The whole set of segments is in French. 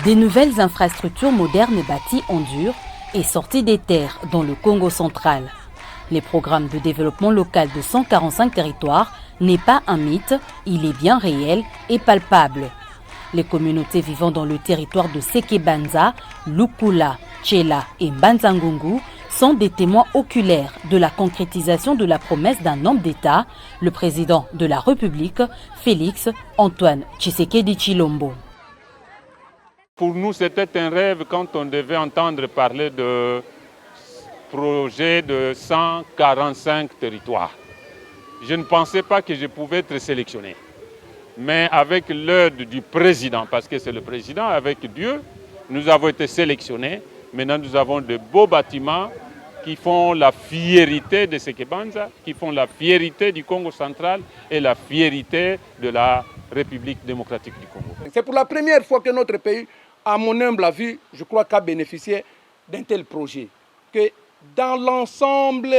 Des nouvelles infrastructures modernes bâties en dur et sorties des terres dans le Congo central. Les programmes de développement local de 145 territoires n'est pas un mythe, il est bien réel et palpable. Les communautés vivant dans le territoire de Sekebanza, Lukula, Tchela et Mbanza-Ngungu sont des témoins oculaires de la concrétisation de la promesse d'un homme d'État, le président de la République, Félix Antoine Tshisekedi Tshilombo. Pour nous, c'était un rêve quand on devait entendre parler de projet de 145 territoires. Je ne pensais pas que je pouvais être sélectionné. Mais avec l'aide du président, parce que c'est le président, avec Dieu, nous avons été sélectionnés. Maintenant, nous avons de beaux bâtiments qui font la fierté de Sekebanza, qui font la fierté du Congo central et la fierté de la République démocratique du Congo. C'est pour la première fois que notre pays, à mon humble avis, je crois qu'a bénéficié d'un tel projet. Que dans l'ensemble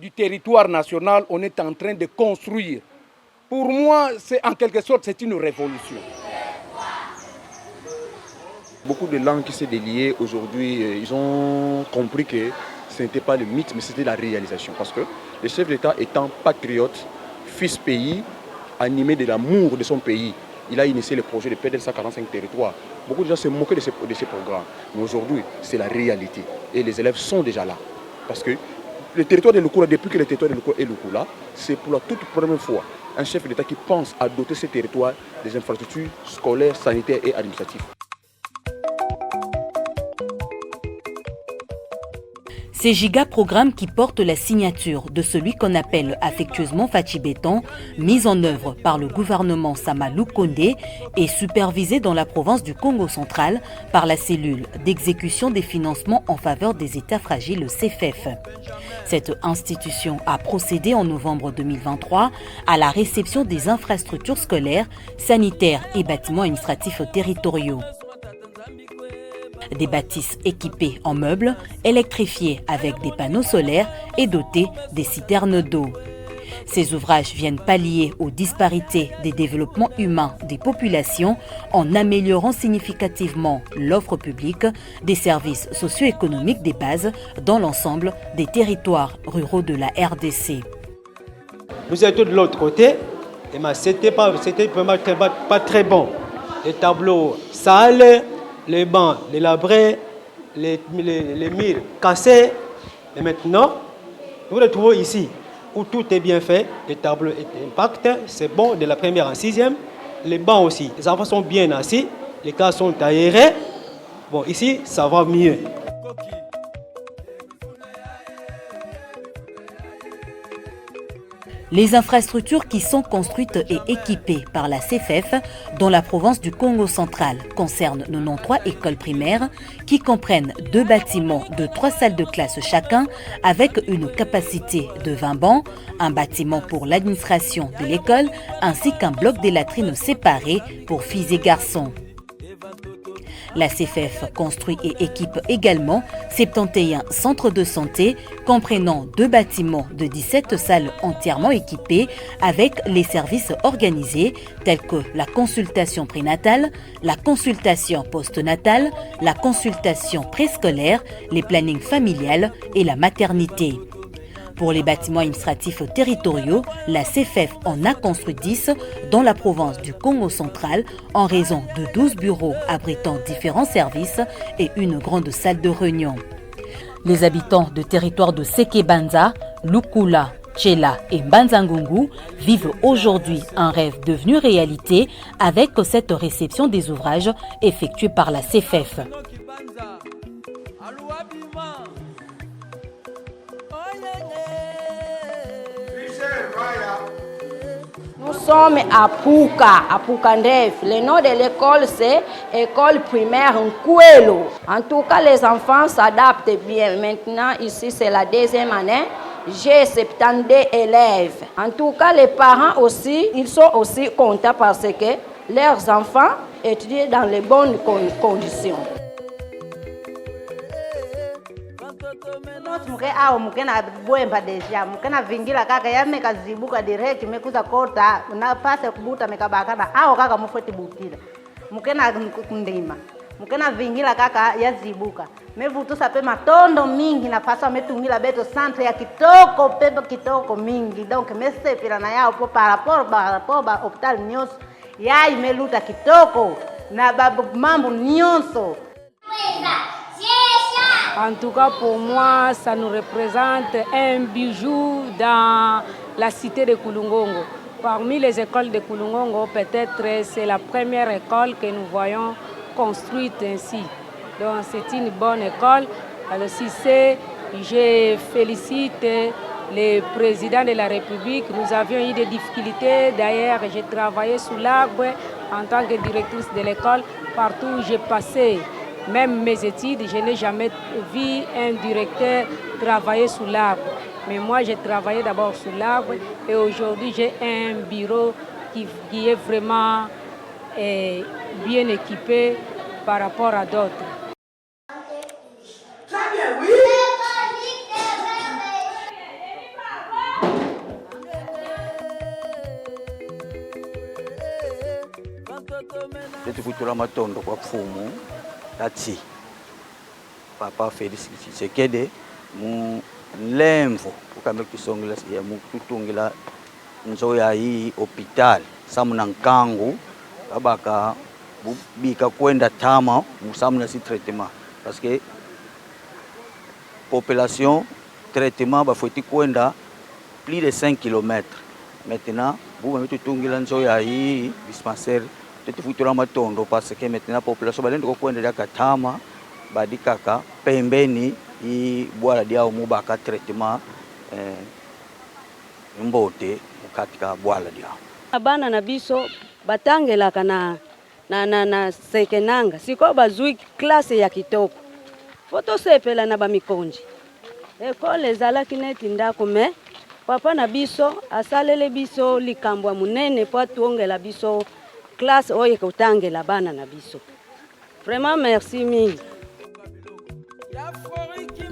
du territoire national, on est en train de construire. Pour moi, c'est en quelque sorte, c'est une révolution. Beaucoup de langues qui s'est déliées aujourd'hui, ils ont compris que ce n'était pas le mythe, mais c'était la réalisation. Parce que le chef d'État étant patriote, fils pays, animé de l'amour de son pays, il a initié le projet de PDL 145 territoires. Beaucoup de gens se moquaient de ces programmes. Mais aujourd'hui, c'est la réalité. Et les élèves sont déjà là. Parce que le territoire de Lukula, depuis que le territoire de Lukula est Lukula, c'est pour la toute première fois un chef d'État qui pense à doter ces territoires des infrastructures scolaires, sanitaires et administratives. Ces giga-programmes qui portent la signature de celui qu'on appelle affectueusement Fachi Béton, mis en œuvre par le gouvernement Samalou Kondé et supervisé dans la province du Congo central par la cellule d'exécution des financements en faveur des États fragiles, le CFF. Cette institution a procédé en novembre 2023 à la réception des infrastructures scolaires, sanitaires et bâtiments administratifs territoriaux. Des bâtisses équipées en meubles, électrifiées avec des panneaux solaires et dotées des citernes d'eau. Ces ouvrages viennent pallier aux disparités des développements humains des populations en améliorant significativement l'offre publique des services socio-économiques des bases dans l'ensemble des territoires ruraux de la RDC. Nous étions de l'autre côté, et c'était vraiment pas très bon. Les tableaux sales, les bancs délabrés, les murs cassés. Et maintenant, nous nous retrouvons ici, où tout est bien fait, les tableaux sont intacts, c'est bon, de la première en sixième. Les bancs aussi, les enfants sont bien assis, les cases sont aérées. Bon, ici, ça va mieux. Les infrastructures qui sont construites et équipées par la CFF dans la province du Congo central concernent 93 écoles primaires qui comprennent 2 bâtiments de 3 salles de classe chacun avec une capacité de 20 bancs, un bâtiment pour l'administration de l'école ainsi qu'un bloc des latrines séparés pour filles et garçons. La CFF construit et équipe également 71 centres de santé comprenant 2 bâtiments de 17 salles entièrement équipées avec les services organisés tels que la consultation prénatale, la consultation postnatale, la consultation préscolaire, les plannings familiales et la maternité. Pour les bâtiments administratifs territoriaux, la CFF en a construit 10 dans la province du Congo central en raison de 12 bureaux abritant différents services et une grande salle de réunion. Les habitants de territoire de Sekebanza, Lukula, Tchela et Mbanza-Ngungu vivent aujourd'hui un rêve devenu réalité avec cette réception des ouvrages effectués par la CFF. Nous sommes à Poukandef. Le nom de l'école, c'est École primaire Nkuelo. En tout cas, les enfants s'adaptent bien. Maintenant, ici, c'est la 2e année. J'ai 72 élèves. En tout cas, les parents aussi, ils sont aussi contents parce que leurs enfants étudient dans les bonnes conditions. Mke au mke na bwemba deja mke na vingila kaka ya meka zibuka direct mekuza kota unapata kubuta mekabaka na au kaka mufoti butila mukena kundima mukena vingila kaka yazibuka mevutu sape matondo mingi na fasa metungila beto centre ya kitoko pepo kitoko mingi donc mesepila na yao po par rapport ba hôpital nyonso ya imeluta kitoko na mambo nyonso. En tout cas, pour moi, ça nous représente un bijou dans la cité de Kulungongo. Parmi les écoles de Kulungongo, peut-être c'est la première école que nous voyons construite ainsi. Donc c'est une bonne école. Alors si c'est, je félicite le président de la République. Nous avions eu des difficultés. D'ailleurs, j'ai travaillé sous l'arbre en tant que directrice de l'école. Partout où j'ai passé, même mes études, je n'ai jamais vu un directeur travailler sous l'arbre. Mais moi, j'ai travaillé d'abord sous l'arbre et aujourd'hui, j'ai un bureau qui est vraiment bien équipé par rapport à d'autres. Kutula matondo kwa fumu ati Papa Félix Tshisekedi mu lemvo ukame kusongela ya mukutungila nzoya hii hospital samuna nkangu abaka bika kwenda tama musamuna si traitement parce que population traitement ba faut kwenda plus de 5 km. Maintenant vous mettez tungila nzoya hii dispensaire tufutura matondo parce que maintenant la population balendo kwenda katama badikaka pembeni i bwala diao mubaka traitement mbote katika bwala diao bana na biso batangelaka na sekenanga siko bazui classe ya kitoko foto sepela na bamikonji ekole ezalaki neti ndako me papa na biso asalele biso likambo munene po tuongela biso classe oye kotangela bana na biso. Vraiment merci mille.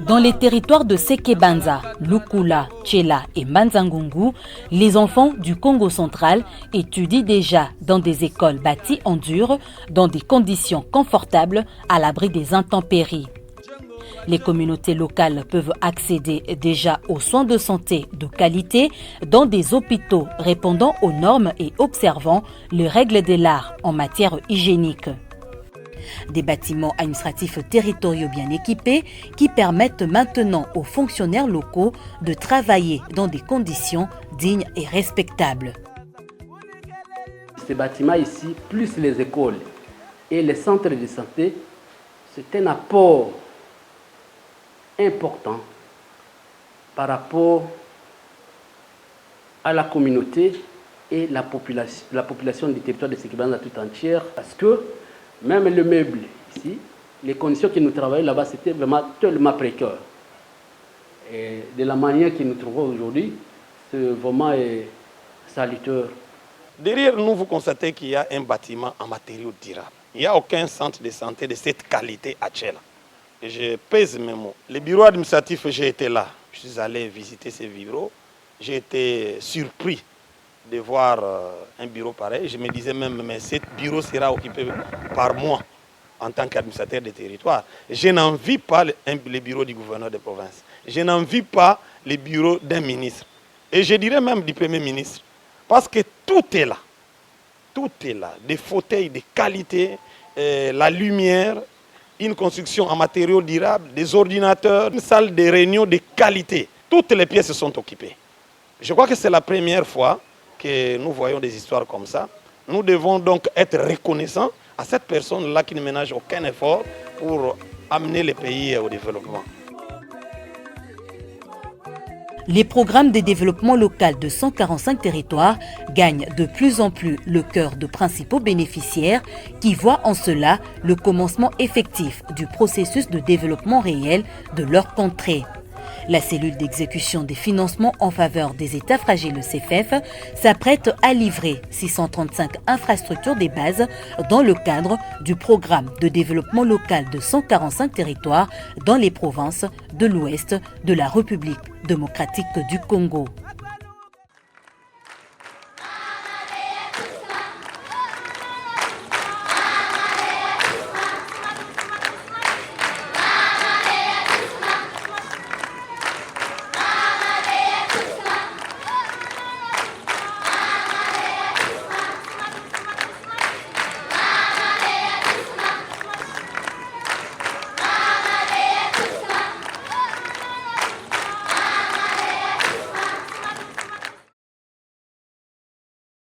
Dans les territoires de Sekebanza, Lukula, Tchela et Manzangungu, les enfants du Congo central étudient déjà dans des écoles bâties en dur, dans des conditions confortables, à l'abri des intempéries. Les communautés locales peuvent accéder déjà aux soins de santé de qualité dans des hôpitaux répondant aux normes et observant les règles de l'art en matière hygiénique. Des bâtiments administratifs territoriaux bien équipés qui permettent maintenant aux fonctionnaires locaux de travailler dans des conditions dignes et respectables. Ces bâtiments ici, plus les écoles et les centres de santé, c'est un apport important par rapport à la communauté et la population du territoire de Sekebanza tout entière, parce que même le meuble ici, les conditions que nous travaillons là-bas, c'était vraiment tellement précaire. Et de la manière que nous trouvons aujourd'hui, c'est vraiment salutaire. Derrière nous, vous constatez qu'il y a un bâtiment en matériaux durables. Il n'y a aucun centre de santé de cette qualité à Tchela. Et je pèse mes mots. Les bureaux administratifs, j'ai été là. Je suis allé visiter ces bureaux. J'ai été surpris de voir un bureau pareil. Je me disais même, mais ce bureau sera occupé par moi en tant qu'administrateur des territoires. Je n'envie pas les bureaux du gouverneur de province. Je n'envie pas les bureaux d'un ministre. Et je dirais même du Premier ministre. Parce que tout est là. Tout est là. Des fauteuils de qualité, la lumière, une construction en matériaux durables, des ordinateurs, une salle de réunion de qualité. Toutes les pièces sont occupées. Je crois que c'est la première fois que nous voyons des histoires comme ça. Nous devons donc être reconnaissants à cette personne-là qui ne ménage aucun effort pour amener le pays au développement. Les programmes de développement local de 145 territoires gagnent de plus en plus le cœur de principaux bénéficiaires qui voient en cela le commencement effectif du processus de développement réel de leur contrée. La cellule d'exécution des financements en faveur des États fragiles, le CFF, s'apprête à livrer 635 infrastructures des bases dans le cadre du programme de développement local de 145 territoires dans les provinces de l'Ouest de la République démocratique du Congo.